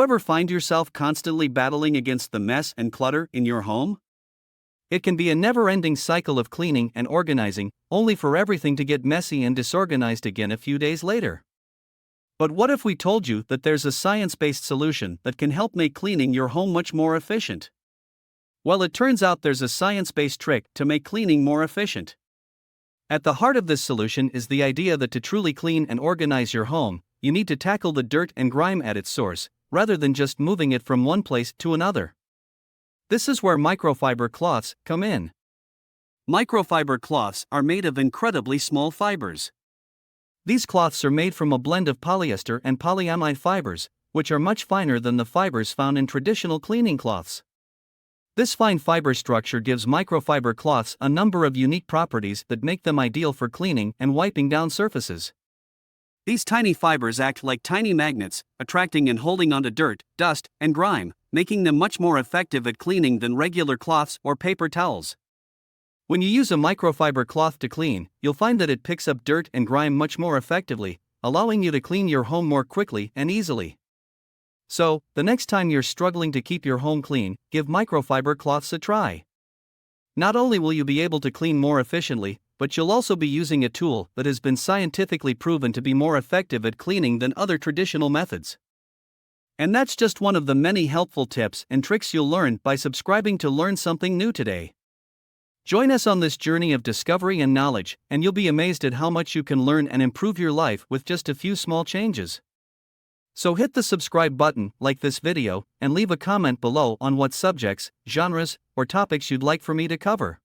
you ever find yourself constantly battling against the mess and clutter in your home? It can be a never-ending cycle of cleaning and organizing, only for everything to get messy and disorganized again a few days later. But what if we told you that there's a science-based solution that can help make cleaning your home much more efficient? Well, it turns out there's a science-based trick to make cleaning more efficient. At the heart of this solution is the idea that to truly clean and organize your home, you need to tackle the dirt and grime at its source, rather than just moving it from one place to another. This is where microfiber cloths come in. Microfiber cloths are made of incredibly small fibers. These cloths are made from a blend of polyester and polyamide fibers, which are much finer than the fibers found in traditional cleaning cloths. This fine fiber structure gives microfiber cloths a number of unique properties that make them ideal for cleaning and wiping down surfaces. These tiny fibers act like tiny magnets, attracting and holding onto dirt, dust, and grime, making them much more effective at cleaning than regular cloths or paper towels. When you use a microfiber cloth to clean, you'll find that it picks up dirt and grime much more effectively, allowing you to clean your home more quickly and easily. So, the next time you're struggling to keep your home clean, give microfiber cloths a try. Not only will you be able to clean more efficiently, but you'll also be using a tool that has been scientifically proven to be more effective at cleaning than other traditional methods. And that's just one of the many helpful tips and tricks you'll learn by subscribing to Learn Something New today. Join us on this journey of discovery and knowledge, and you'll be amazed at how much you can learn and improve your life with just a few small changes. So hit the subscribe button, like this video, and leave a comment below on what subjects, genres, or topics you'd like for me to cover.